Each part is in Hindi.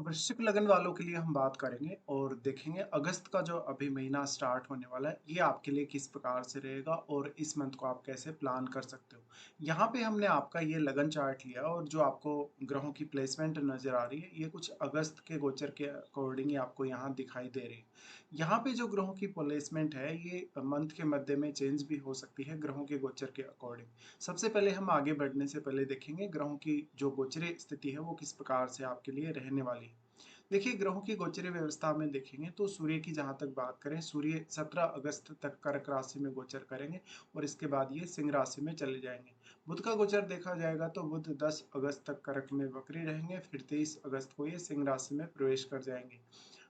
वृश्चिक लगन वालों के लिए हम बात करेंगे और देखेंगे अगस्त का जो अभी महीना स्टार्ट होने वाला है ये आपके लिए किस प्रकार से रहेगा और इस मंथ को आप कैसे प्लान कर सकते हो। यहाँ पे हमने आपका ये लगन चार्ट लिया और जो आपको ग्रहों की प्लेसमेंट नजर आ रही है ये कुछ अगस्त के गोचर के अकॉर्डिंग ही आपको यहाँ दिखाई दे रही है। यहाँ पे जो ग्रहों की प्लेसमेंट है ये मंथ के मध्य में चेंज भी हो सकती है ग्रहों के गोचर के अकॉर्डिंग। सबसे पहले हम आगे बढ़ने से पहले देखेंगे ग्रहों की जो गोचरीय स्थिति है वो किस प्रकार से आपके लिए रहने वाली है। देखिए ग्रहों की गोचरीय व्यवस्था में देखेंगे तो सूर्य की जहां तक बात करें सूर्य 17 अगस्त तक कर्क राशि में गोचर करेंगे और इसके बाद ये सिंह राशि में चले जाएंगे। बुध का गोचर देखा जाएगा तो बुध 10 अगस्त तक कर्क में वक्री रहेंगे, फिर 23 अगस्त को ये सिंह राशि में प्रवेश कर जाएंगे।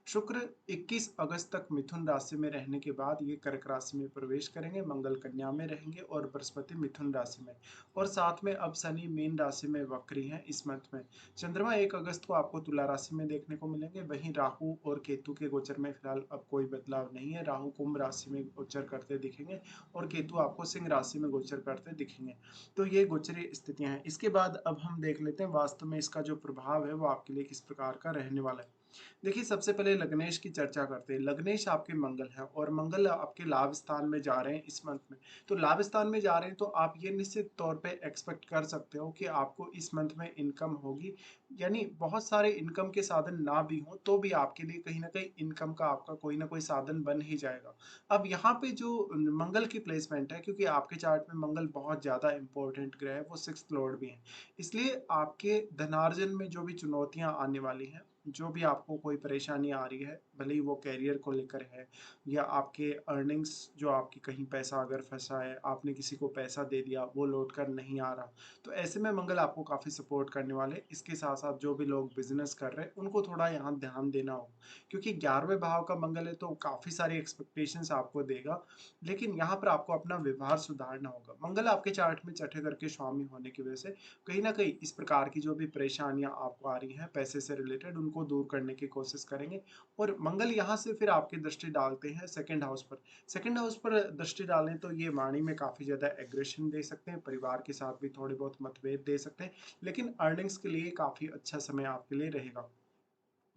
शुक्र 21 अगस्त तक मिथुन राशि में रहने के बाद ये कर्क राशि में प्रवेश करेंगे, मंगल कन्या में रहेंगे और बृहस्पति मिथुन राशि में। और साथ में अब शनि मीन राशि में वक्री हैं इस मंथ में। चंद्रमा 1 अगस्त को आपको तुला राशि में देखने को मिलेंगे। वहीं राहु और केतु के गोचर में फिलहाल अब कोई बदलाव नहीं है, राहु कुंभ राशि में गोचर करते दिखेंगे और केतु आपको सिंह राशि में गोचर करते दिखेंगे। तो ये गोचरीय स्थितियां हैं। इसके बाद अब हम देख लेते हैं वास्तव में इसका जो प्रभाव है वो आपके लिए किस प्रकार का रहने वाला है। देखिए सबसे पहले लग्नेश की चर्चा करते हैं। लग्नेश आपके मंगल है और मंगल आपके लाभ स्थान में जा रहे हैं इस मंथ में। तो लाभ स्थान में जा रहे हैं तो आप ये निश्चित तौर पे एक्सपेक्ट कर सकते हो कि आपको इस मंथ में इनकम होगी। यानी बहुत सारे इनकम के साधन ना भी हो तो भी आपके लिए कहीं ना कहीं इनकम का आपका कोई ना कोई साधन बन ही जाएगा। अब यहाँ पे जो मंगल की प्लेसमेंट है, क्योंकि आपके चार्ट में मंगल बहुत ज्यादा इंपॉर्टेंट ग्रह है, वो सिक्स्थ लॉर्ड भी है, इसलिए आपके धनार्जन में जो भी चुनौतियां आने वाली हैं, जो भी आपको कोई परेशानी आ रही है, भले ही वो कैरियर को लेकर है या आपके अर्निंग्स, जो आपकी कहीं पैसा अगर फंसा है, आपने किसी को पैसा दे दिया वो लौट कर नहीं आ रहा, तो ऐसे में मंगल आपको काफ़ी सपोर्ट करने वाले। इसके साथ साथ जो भी लोग बिजनेस कर रहे हैं उनको थोड़ा यहाँ ध्यान देना होगा, क्योंकि 11वें भाव का मंगल है तो काफ़ी सारी एक्सपेक्टेशंस आपको देगा। लेकिन यहाँ पर आपको अपना व्यवहार सुधारना होगा। मंगल आपके चार्ट में छठे घर के स्वामी होने की वजह से कहीं ना कहीं इस प्रकार की जो भी परेशानियां आपको आ रही हैं पैसे से रिलेटेड उनको दूर करने की कोशिश करेंगे। और मंगल यहाँ से फिर आपकी दृष्टि डालते हैं सेकंड हाउस पर। सेकंड हाउस पर दृष्टि डालें तो ये वाणी में काफ़ी ज़्यादा एग्रेशन दे सकते हैं, परिवार के साथ भी थोड़े बहुत मतभेद दे सकते हैं, लेकिन अर्निंग्स के लिए काफ़ी अच्छा समय आपके लिए रहेगा।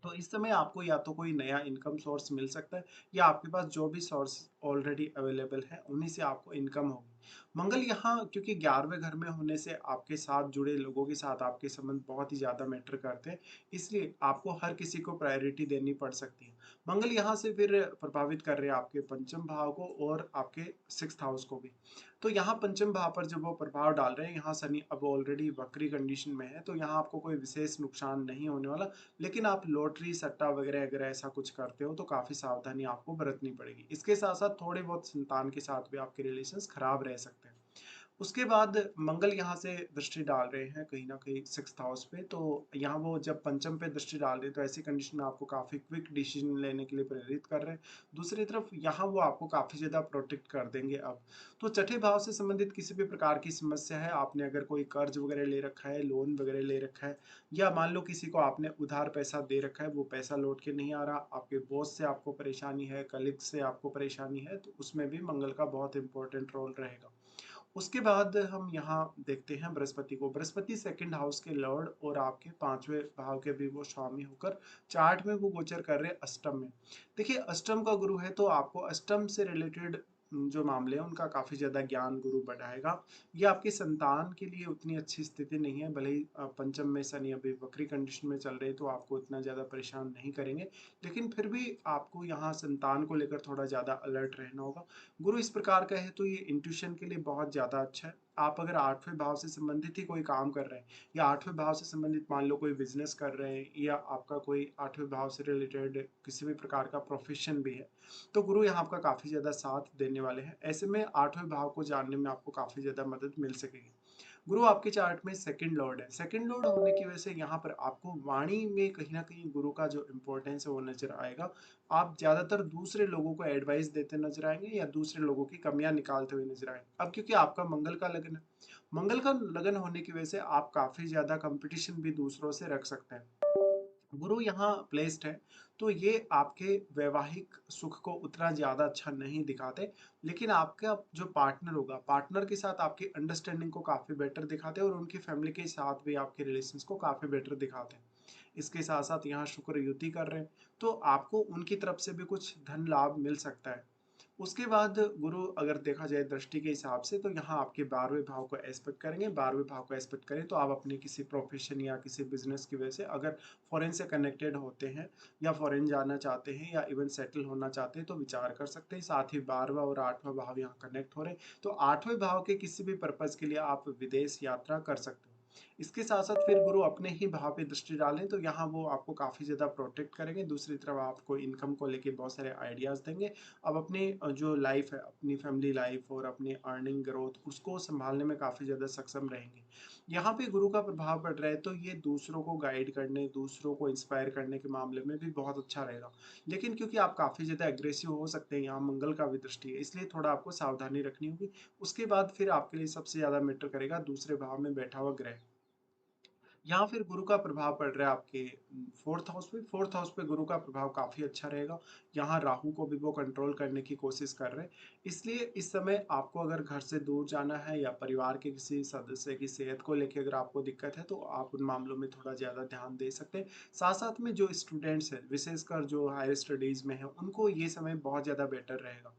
तो इस समय आपको या तो कोई नया इनकम सोर्स मिल सकता है या आपके पास जो भी सोर्स ऑलरेडी अवेलेबल है उन्हीं से आपको इनकम होगी। मंगल यहाँ क्योंकि 11वें घर में होने से आपके साथ जुड़े लोगों के साथ आपके संबंध बहुत ही ज़्यादा मैटर करते हैं, इसलिए आपको हर किसी को प्रायोरिटी देनी पड़ सकती है। मंगल यहाँ से फिर प्रभावित कर रहे हैं आपके पंचम भाव को और आपके सिक्स्थ हाउस को भी। तो यहाँ पंचम भाव पर जब वो प्रभाव डाल रहे हैं, यहाँ शनि अब ऑलरेडी वक्री कंडीशन में है, तो यहाँ आपको कोई विशेष नुकसान नहीं होने वाला। लेकिन आप लॉटरी सट्टा वगैरह अगर ऐसा कुछ करते हो तो काफ़ी सावधानी आपको बरतनी पड़ेगी। इसके साथ साथ थोड़े बहुत संतान के साथ भी आपके रिलेशंस खराब रह सकते हैं। उसके बाद मंगल यहाँ से दृष्टि डाल रहे हैं कहीं ना कहीं सिक्स्थ हाउस पे, तो यहाँ वो जब पंचम पे दृष्टि डाल रहे हैं तो ऐसी कंडीशन में आपको काफ़ी क्विक डिसीजन लेने के लिए प्रेरित कर रहे हैं। दूसरी तरफ यहाँ वो आपको काफ़ी ज़्यादा प्रोटेक्ट कर देंगे अब। तो छठे भाव से संबंधित किसी भी प्रकार की समस्या है, आपने अगर कोई कर्ज वगैरह ले रखा है, लोन वगैरह ले रखा है, या मान लो किसी को आपने उधार पैसा दे रखा है वो पैसा लौट के नहीं आ रहा, आपके बॉस से आपको परेशानी है, कलीग से आपको परेशानी है, तो उसमें भी मंगल का बहुत इंपॉर्टेंट रोल रहेगा। उसके बाद हम यहाँ देखते हैं बृहस्पति को। बृहस्पति सेकंड हाउस के लॉर्ड और आपके पांचवें भाव के भी वो स्वामी होकर चार्ट में वो गोचर कर रहे हैं अष्टम में। देखिए अष्टम का गुरु है तो आपको अष्टम से रिलेटेड जो मामले हैं उनका काफी ज्यादा ज्ञान गुरु बढ़ाएगा। ये आपकी संतान के लिए उतनी अच्छी स्थिति नहीं है, भले ही पंचम में शनि अभी वक्री कंडीशन में चल रहे हैं तो आपको इतना ज्यादा परेशान नहीं करेंगे, लेकिन फिर भी आपको यहाँ संतान को लेकर थोड़ा ज्यादा अलर्ट रहना होगा। गुरु इस प्रकार का है तो ये इंट्यूशन के लिए बहुत ज़्यादा अच्छा है। आप अगर 8वें भाव से संबंधित ही कोई काम कर रहे हैं या 8वें भाव से संबंधित मान लो कोई बिजनेस कर रहे हैं या आपका कोई 8वें भाव से रिलेटेड किसी भी प्रकार का प्रोफेशन भी है, तो गुरु यहाँ आपका काफ़ी ज़्यादा साथ देने वाले हैं। ऐसे में 8वें भाव को जानने में आपको काफ़ी ज़्यादा मदद मिल सकेगी। गुरु आपके चार्ट में सेकंड लॉर्ड है। सेकंड लॉर्ड होने की वजह से यहाँ पर आपको वाणी में कहीं ना कहीं गुरु का जो इम्पोर्टेंस है वो नजर आएगा। आप ज्यादातर दूसरे लोगों को एडवाइस देते नजर आएंगे या दूसरे लोगों की कमियां निकालते हुए नजर आएंगे। अब क्योंकि आपका मंगल का लगन है, मंगल का लगन होने की वजह से आप काफी ज्यादा कंपटीशन भी दूसरों से रख सकते हैं। गुरु यहाँ प्लेस्ड है तो ये आपके वैवाहिक सुख को उतना ज़्यादा अच्छा नहीं दिखाते, लेकिन आपका जो पार्टनर होगा, पार्टनर के साथ आपकी अंडरस्टैंडिंग को काफ़ी बेटर दिखाते हैं और उनकी फैमिली के साथ भी आपके रिलेशंस को काफ़ी बेटर दिखाते हैं। इसके साथ-साथ यहाँ शुक्र युति कर रहे हैं, तो आपको उनकी तरफ से भी कुछ धन लाभ मिल सकता है। उसके बाद गुरु अगर देखा जाए दृष्टि के हिसाब से तो यहाँ आपके 12वें भाव को एस्पेक्ट करेंगे। 12वें भाव को एस्पेक्ट करें तो आप अपने किसी प्रोफेशन या किसी बिजनेस की वजह से अगर फॉरेन से कनेक्टेड होते हैं या फॉरेन जाना चाहते हैं या इवन सेटल होना चाहते हैं तो विचार कर सकते हैं। साथ ही 12वां और 8वां भाव यहाँ कनेक्ट हो रहे हैं, तो 8वें भाव के किसी भी पर्पज के लिए आप विदेश यात्रा कर सकते हो। इसके साथ-साथ फिर गुरु अपने ही भाव पे दृष्टि डालें तो यहाँ वो आपको काफ़ी ज़्यादा प्रोटेक्ट करेंगे। दूसरी तरफ आपको इनकम को लेके बहुत सारे आइडियाज़ देंगे। अब अपनी जो लाइफ़ है, अपनी फैमिली लाइफ़ और अपनी अर्निंग ग्रोथ उसको सँभालने में काफ़ी ज़्यादा सक्षम रहेंगे। यहाँ पे गुरु का प्रभाव पड़ रहा है तो ये दूसरों को गाइड करने, दूसरों को इंस्पायर करने के मामले में भी बहुत अच्छा रहेगा। लेकिन क्योंकि आप काफ़ी ज़्यादा एग्रेसिव हो सकते हैं, यहाँ मंगल का भी दृष्टि है, इसलिए थोड़ा आपको सावधानी रखनी होगी। उसके बाद फिर आपके लिए सबसे ज़्यादा मैटर करेगा दूसरे भाव में बैठा हुआ ग्रह। यहाँ फिर गुरु का प्रभाव पड़ रहा है आपके 4th हाउस पे। 4th हाउस पे गुरु का प्रभाव काफ़ी अच्छा रहेगा। यहाँ राहु को भी वो कंट्रोल करने की कोशिश कर रहे हैं। इसलिए इस समय आपको अगर घर से दूर जाना है या परिवार के किसी सदस्य की सेहत को लेके अगर आपको दिक्कत है, तो आप उन मामलों में थोड़ा ज़्यादा ध्यान दे सकते हैं। साथ-साथ में जो स्टूडेंट्स हैं, विशेषकर जो हायर स्टडीज़ में हैं, उनको ये समय बहुत ज़्यादा बेटर रहेगा।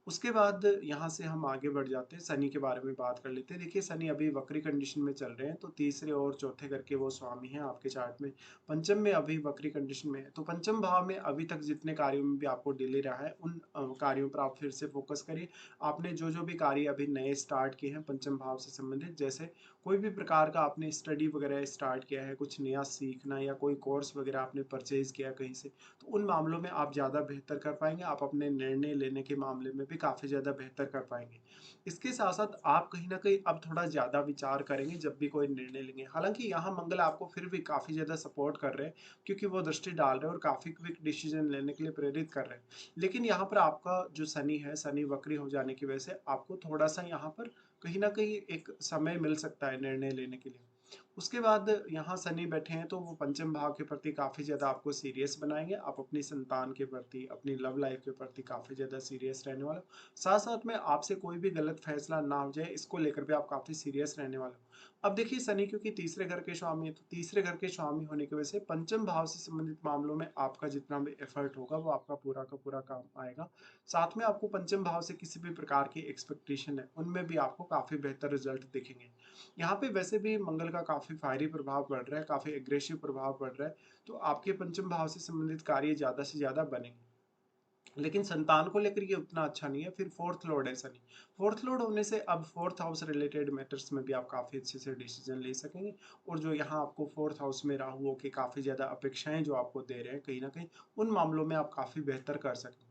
उसके बाद यहाँ से हम आगे बढ़ जाते हैं, शनि के बारे में बात कर लेते हैं। देखिए शनि अभी वक्री कंडीशन में चल रहे हैं, तो तीसरे और चौथे घर के वो स्वामी हैं आपके चार्ट में। पंचम में अभी वक्री कंडीशन में है, तो पंचम भाव में अभी तक जितने कार्यों में भी आपको डिले रहा है, उन कार्यों पर आप फिर से फोकस करिए। आपने जो-जो भी कार्य अभी नए स्टार्ट किए हैं पंचम भाव से संबंधित, जैसे कोई भी प्रकार का आपने स्टडी वगैरह स्टार्ट किया है, कुछ नया सीखना या कोई कोर्स वगैरह आपने परचेज़ किया कहीं से, तो उन मामलों में आप ज़्यादा बेहतर कर पाएँगे। आप अपने निर्णय लेने के मामले में भी काफ़ी ज़्यादा बेहतर कर पाएँगे। इसके साथ-साथ आप कहीं न कहीं अब थोड़ा ज़्यादा विचार करेंगे जब भी कोई निर्णय लेंगे। हालाँकि यहाँ मंगल आपको फिर भी काफ़ी ज़्यादा सपोर्ट कर रहे हैं, क्योंकि वो दृष्टि डाल रहे हैं और काफ़ी क्विक डिसीज़न लेने के लिए प्रेरित कर रहे हैं। लेकिन यहाँ पर आपका जो शनि है, शनि वक्री हो जाने की वजह से आपको थोड़ा-सा यहाँ पर कहीं न कहीं एक समय मिल सकता है निर्णय लेने के लिए। उसके बाद यहाँ शनि बैठे हैं तो वो पंचम भाव के प्रति काफ़ी ज़्यादा आपको सीरियस बनाएँगे। आप अपनी संतान के प्रति, अपनी लव लाइफ़ के प्रति काफ़ी ज़्यादा सीरियस रहने वाले हो। साथ-साथ में आपसे कोई भी गलत फैसला ना हो जाए, इसको लेकर भी आप काफ़ी सीरियस रहने वाले हो। अब देखिए शनि क्योंकि तीसरे घर के स्वामी हैं, तो तीसरे घर के स्वामी होने की वजह से पंचम भाव से संबंधित मामलों में आपका जितना भी एफर्ट होगा, वो आपका पूरा का पूरा काम आएगा। साथ में आपको पंचम भाव से किसी भी प्रकार की एक्सपेक्टेशन है, उनमें भी आपको काफ़ी बेहतर रिज़ल्ट दिखेंगे। यहाँ पे वैसे भी मंगल का काफ़ी फ़ायरी प्रभाव पड़ रहा है, काफ़ी एग्रेसिव प्रभाव पड़ रहा है, तो आपके पंचम भाव से संबंधित कार्य ज़्यादा से ज़्यादा बनेंगे। लेकिन संतान को लेकर ये उतना अच्छा नहीं है, फिर 4th लॉर्ड है शनि। 4th लॉर्ड होने से अब 4th हाउस रिलेटेड मैटर्स में भी आप काफ़ी अच्छे से डिसीज़न ले सकेंगे, और जो यहाँ आपको 4th हाउस में राहु के काफ़ी ज़्यादा अपेक्षाएँ जो आपको दे रहे हैं कहीं न कहीं, उन मामलों में आप काफ़ी बेहतर कर सकेंगे।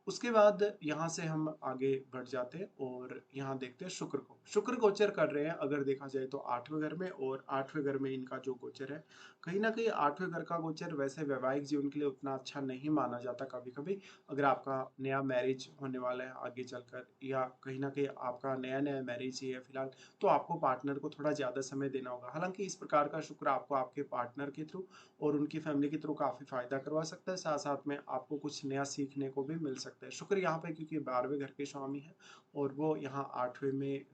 उसके बाद यहाँ से हम आगे बढ़ जाते हैं और यहाँ देखते हैं शुक्र को। शुक्र गोचर कर रहे हैं अगर देखा जाए तो 8वें घर में, और 8वें घर में इनका जो गोचर है, कहीं न कहीं 8वें घर का गोचर वैसे वैवाहिक जीवन के लिए उतना अच्छा नहीं माना जाता कभी-कभी। अगर आपका नया मैरिज होने वाला है आगे चलकर, या कहीं न कहीं आपका नया-नया मैरिज ही है फिलहाल, तो आपको पार्टनर को थोड़ा ज़्यादा समय देना होगा। हालाँकि इस प्रकार का शुक्र आपको आपके पार्टनर के थ्रू और उनकी फैमिली के थ्रू काफ़ी फ़ायदा करवा सकता है। साथ-साथ में आपको कुछ नया सीखने को भी मिल सकता है। शुक्र यहाँ पे क्योंकि 12वें घर के स्वामी हैं और वो यहाँ 8वें में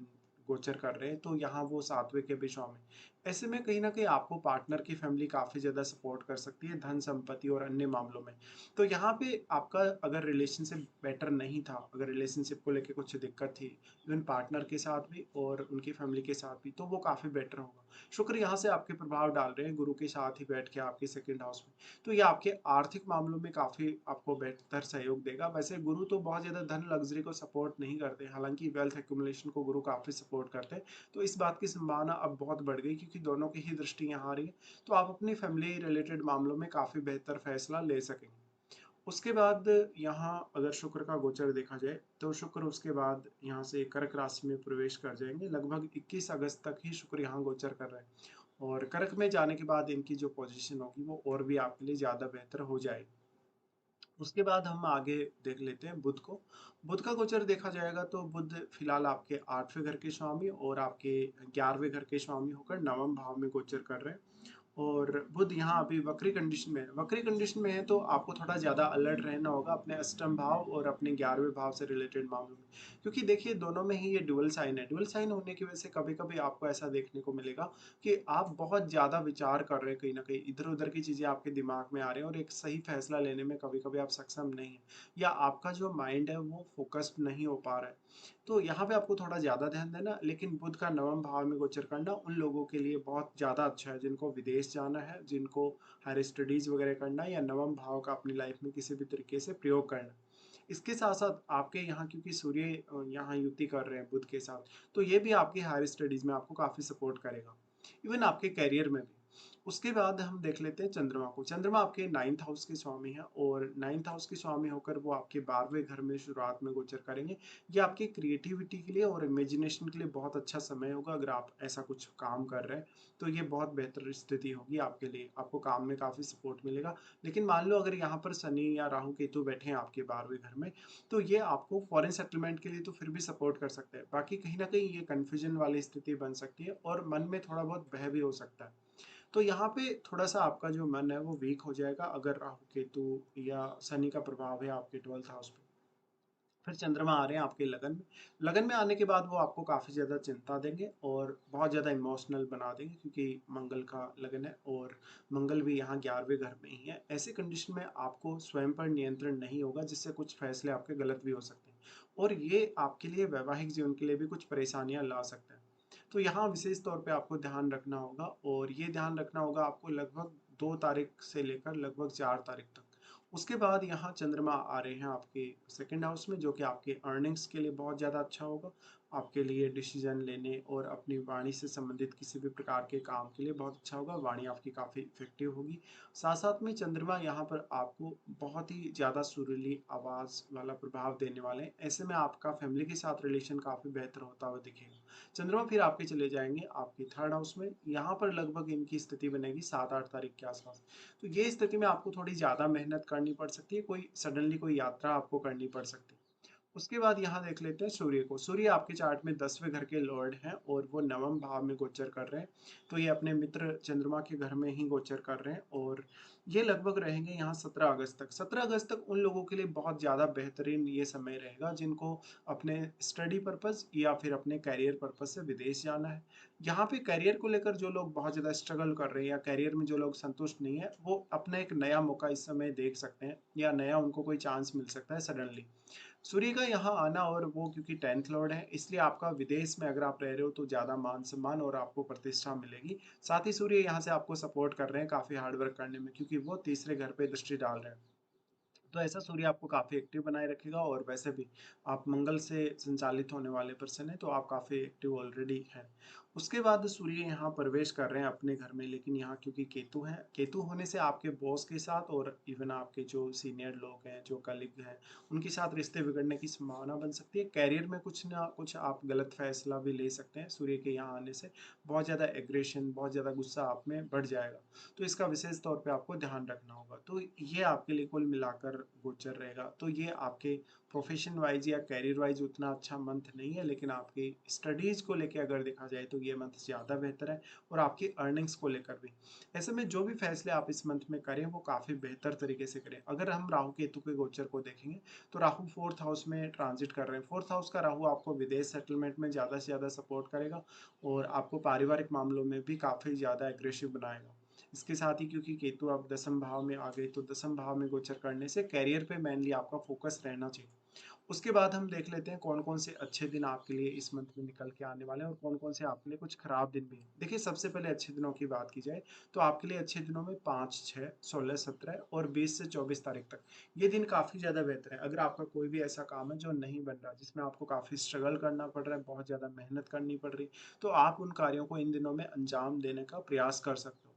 गोचर कर रहे हैं, तो यहाँ वो 7वें के भी स्वामी। ऐसे में कहीं न कहीं आपको पार्टनर की फैमिली काफ़ी ज़्यादा सपोर्ट कर सकती है धन संपत्ति और अन्य मामलों में। तो यहाँ पे आपका अगर रिलेशनशिप बेटर नहीं था, अगर रिलेशनशिप को लेके कुछ दिक्कत थी, इवन पार्टनर के साथ भी और उनकी फैमिली के साथ भी, तो वो काफ़ी बेटर होगा। शुक्र यहाँ से आपके प्रभाव डाल रहे हैं गुरु के साथ ही बैठ के आपके 2nd हाउस में। तो ये आपके आर्थिक मामलों में काफ़ी आपको बेहतर सहयोग देगा। वैसे गुरु तो बहुत ज़्यादा धन लग्ज़री को सपोर्ट नहीं करते, हालाँकि वेल्थ एक्युमुलेशन को गुरु काफ़ी सपोर्ट करते हैं। तो इस बात की संभावना अब बहुत बढ़ गई क्योंकि दोनों की ही दृष्टि यहाँ आ रही है। तो आप अपनी फैमिली रिलेटेड मामलों में काफ़ी बेहतर फैसला ले सकेंगे। उसके बाद यहाँ अगर शुक्र का गोचर देखा जाए, तो शुक्र उसके बाद यहाँ से कर्क राशि में प्रवेश कर जाएँगे। लगभग 21 अगस्त तक ही शुक्र यहाँ गोचर कर रहे हैं, और कर्क में जाने के बाद इनकी जो पोज़ीशन होगी वो और भी आपके लिए ज़्यादा बेहतर हो जाएगी। उसके बाद हम आगे देख लेते हैं बुध को। बुध का गोचर देखा जाएगा तो बुध फिलहाल आपके 8वें घर के स्वामी और आपके 11वें घर के स्वामी होकर 9वें भाव में गोचर कर रहे हैं। और बुध यहाँ अभी वक्री कंडीशन में है। वक्री कंडीशन में है तो आपको थोड़ा ज़्यादा अलर्ट रहना होगा अपने अष्टम भाव और अपने 11वें भाव से रिलेटेड मामलों में, क्योंकि देखिए दोनों में ही ये ड्यूअल साइन है। ड्यूअल साइन होने की वजह से कभी-कभी आपको ऐसा देखने को मिलेगा कि आप बहुत ज़्यादा विचार कर रहे हैं, कहीं न कहीं इधर-उधर की चीज़ें आपके दिमाग में आ रही हैं और एक सही फैसला लेने में कभी-कभी आप सक्षम नहीं हैं, या आपका जो माइंड है वो फ़ोकस्ड नहीं हो पा रहा है। तो यहाँ पे आपको थोड़ा ज़्यादा ध्यान देना, लेकिन बुध का नवम भाव में गोचर करना उन लोगों के लिए बहुत ज़्यादा अच्छा है जिनको विदेश जाना है, जिनको हायर स्टडीज़ वगैरह करना है, या नवम भाव का अपनी लाइफ में किसी भी तरीके से प्रयोग करना। इसके साथ-साथ आपके यहाँ क्योंकि सूर्य यहाँ युति कर रहे हैं बुध के साथ, तो ये भी आपकी हायर स्टडीज़ में आपको काफ़ी सपोर्ट करेगा। इवन आपके करियर में भी। उसके बाद हम देख लेते हैं चंद्रमा को। चंद्रमा आपके 9th हाउस के स्वामी हैं और 9th हाउस के स्वामी होकर वो आपके 12वें घर में शुरुआत में गोचर करेंगे। ये आपकी क्रिएटिविटी के लिए और इमेजिनेशन के लिए बहुत अच्छा समय होगा। अगर आप ऐसा कुछ काम कर रहे हैं, तो ये बहुत बेहतर स्थिति होगी आपके लिए। आपको काम में काफ़ी सपोर्ट मिलेगा। लेकिन मान लो अगर यहाँ पर शनि या राहु केतु बैठे हैं आपके 12वें घर में, तो ये आपको फॉरेन सेटलमेंट के लिए तो फिर भी सपोर्ट कर सकते हैं। बाकी कहीं न कहीं ये कन्फ्यूजन वाली स्थिति बन सकती है और मन में थोड़ा बहुत भय भी हो सकता है। तो यहाँ पे थोड़ा-सा आपका जो मन है वो वीक हो जाएगा अगर राहु केतु या शनि का प्रभाव है आपके 12th हाउस पे। फिर चंद्रमा आ रहे हैं आपके लगन में। लगन में आने के बाद वो आपको काफ़ी ज़्यादा चिंता देंगे और बहुत ज़्यादा इमोशनल बना देंगे, क्योंकि मंगल का लगन है और मंगल भी यहाँ 11वें घर में ही है। ऐसी कंडीशन में आपको स्वयं पर नियंत्रण नहीं होगा, जिससे कुछ फैसले आपके गलत भी हो सकते हैं और ये आपके लिए वैवाहिक जीवन के लिए भी कुछ परेशानियाँ ला सकते हैं। तो यहाँ विशेष तौर पे आपको ध्यान रखना होगा, और ये ध्यान रखना होगा आपको लगभग 2 तारीख से लेकर लगभग 4 तारीख तक। उसके बाद यहाँ चंद्रमा आ रहे हैं आपके सेकंड हाउस में, जो कि आपके अर्निंग्स के लिए बहुत ज़्यादा अच्छा होगा। आपके लिए डिसीजन लेने और अपनी वाणी से संबंधित किसी भी प्रकार के काम के लिए बहुत अच्छा होगा। वाणी आपकी काफ़ी इफ़ेक्टिव होगी। साथ-साथ में चंद्रमा यहाँ पर आपको बहुत ही ज़्यादा सुरीली आवाज़ वाला प्रभाव देने वाले हैं। ऐसे में आपका फैमिली के साथ रिलेशन काफ़ी बेहतर होता हुआ दिखेगा। चंद्रमा फिर आपके चले जाएँगे आपके थर्ड हाउस में। यहाँ पर लगभग इनकी स्थिति बनेगी 7-8 तारीख के आस-पास। तो ये स्थिति में आपको थोड़ी ज़्यादा मेहनत करनी पड़ सकती है, कोई सडनली कोई यात्रा आपको करनी पड़ सकती है। उसके बाद यहाँ देख लेते हैं सूर्य को। सूर्य आपके चार्ट में 10वें घर के लॉर्ड हैं और वो नवम भाव में गोचर कर रहे हैं। तो ये अपने मित्र चंद्रमा के घर में ही गोचर कर रहे हैं और ये लगभग रहेंगे यहाँ 17 अगस्त तक। 17 अगस्त तक उन लोगों के लिए बहुत ज़्यादा बेहतरीन ये समय रहेगा जिनको अपने स्टडी पर्पज़ या फिर अपने करियर पर्पज़ से विदेश जाना है। यहाँ पे करियर को लेकर जो लोग बहुत ज़्यादा स्ट्रगल कर रहे हैं या करियर में जो लोग संतुष्ट नहीं है, वो अपना एक नया मौका इस समय देख सकते हैं या नया उनको कोई चांस मिल सकता है सडनली। सूर्य का यहाँ आना और वो क्योंकि 10th लॉर्ड है, इसलिए आपका विदेश में अगर आप रह रहे हो तो ज़्यादा मान-सम्मान और आपको प्रतिष्ठा मिलेगी। साथ ही सूर्य यहाँ से आपको सपोर्ट कर रहे हैं काफ़ी हार्ड वर्क करने में, क्योंकि वो तीसरे घर पे दृष्टि डाल रहे हैं। तो ऐसा सूर्य आपको काफ़ी एक्टिव बनाए रखेगा और वैसे भी आप मंगल से संचालित होने वाले पर्सन हैं, तो आप काफ़ी एक्टिव ऑलरेडी हैं। उसके बाद सूर्य यहाँ प्रवेश कर रहे हैं अपने घर में, लेकिन यहाँ क्योंकि केतु हैं, केतु होने से आपके बॉस के साथ और इवन आपके जो सीनियर लोग हैं, जो कलीग हैं, उनके साथ रिश्ते बिगड़ने की संभावना बन सकती है। करियर में कुछ ना कुछ आप गलत फैसला भी ले सकते हैं सूर्य के यहाँ आने से। बहुत ज़्यादा एग्रेशन, बहुत ज़्यादा गुस्सा आप में बढ़ जाएगा। तो इसका विशेष तौर पे आपको ध्यान रखना होगा। तो ये आपके लिए कुल मिलाकर गोचर रहेगा। तो ये आपके प्रोफ़ेशन वाइज़ या करियर वाइज़ उतना अच्छा मंथ नहीं है, लेकिन आपकी स्टडीज़ को लेके अगर देखा जाए तो ये मंथ ज़्यादा बेहतर है और आपकी अर्निंग्स को लेकर भी। ऐसे में जो भी फैसले आप इस मंथ में करें वो काफ़ी बेहतर तरीके से करें। अगर हम राहु केतु के गोचर को देखेंगे, तो राहु 4th हाउस में ट्रांज़िट कर रहे हैं। 4th हाउस का राहु आपको विदेश सेटलमेंट में ज़्यादा से ज़्यादा सपोर्ट करेगा और आपको पारिवारिक मामलों में भी काफ़ी ज़्यादा एग्रेसिव बनाएगा। इसके साथ ही क्योंकि केतु अब दसम भाव में आ गए, तो दसम भाव में गोचर करने से करियर पे मेनली आपका फोकस रहना चाहिए। उसके बाद हम देख लेते हैं कौन-कौन से अच्छे दिन आपके लिए इस मंथ में निकल के आने वाले हैं और कौन-कौन से आपके लिए कुछ खराब दिन भी हैं। देखिए सबसे पहले अच्छे दिनों की बात की जाए, तो आपके लिए अच्छे दिनों में 5, 6, 16, 17 और 20 से 24 तारीख तक। ये दिन काफ़ी ज़्यादा बेहतर है। अगर आपका कोई भी ऐसा काम है जो नहीं बन रहा, जिसमें आपको काफ़ी स्ट्रगल करना पड़ रहा है, बहुत ज़्यादा मेहनत करनी पड़ रही है, तो आप उन कार्यों को इन दिनों में अंजाम देने का प्रयास कर सकते हो।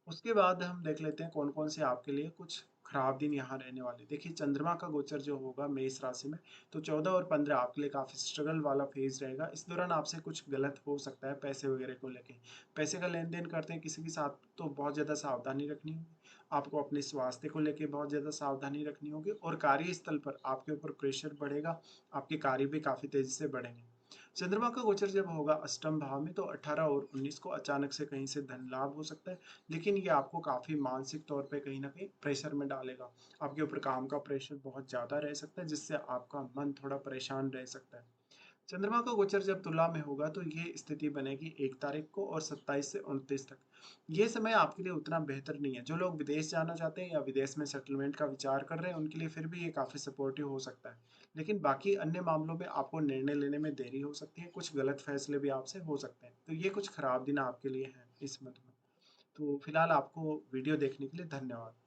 उसके बाद हम देख लेते हैं कौन-कौन से आपके लिए कुछ खराब दिन यहाँ रहने वाले हैं। देखिए चंद्रमा का गोचर जो होगा मेष राशि में, तो 14 और 15 आपके लिए काफ़ी स्ट्रगल वाला फेज़ रहेगा। इस दौरान आपसे कुछ गलत हो सकता है पैसे वगैरह को लेके। पैसे का लेन-देन करते हैं किसी के साथ तो बहुत ज़्यादा सावधानी रखनी होगी। आपको अपने स्वास्थ्य को लेके बहुत ज़्यादा सावधानी रखनी होगी और कार्यस्थल पर आपके ऊपर प्रेशर बढ़ेगा, आपके कार्य भी काफ़ी तेज़ी से बढ़ेंगे। चंद्रमा का गोचर जब होगा अष्टम भाव में, तो 18 और 19 को अचानक से कहीं से धन लाभ हो सकता है, लेकिन ये आपको काफ़ी मानसिक तौर पे कहीं न कहीं प्रेशर में डालेगा। आपके ऊपर काम का प्रेशर बहुत ज़्यादा रह सकता है, जिससे आपका मन थोड़ा परेशान रह सकता है। चंद्रमा का गोचर जब तुला में होगा, तो ये स्थिति बनेगी 1 तारीख को और 27 से 29 तक। ये समय आपके लिए उतना बेहतर नहीं है। जो लोग विदेश जाना चाहते हैं या विदेश में सेटलमेंट का विचार कर रहे हैं, उनके लिए फिर भी ये काफ़ी सपोर्टिव हो सकता है। लेकिन बाकी अन्य मामलों में आपको निर्णय लेने में देरी हो सकती है, कुछ गलत फैसले भी आपसे हो सकते हैं। तो ये कुछ खराब दिन आपके लिए हैं इस मंथ में। तो फिलहाल आपको वीडियो देखने के लिए धन्यवाद।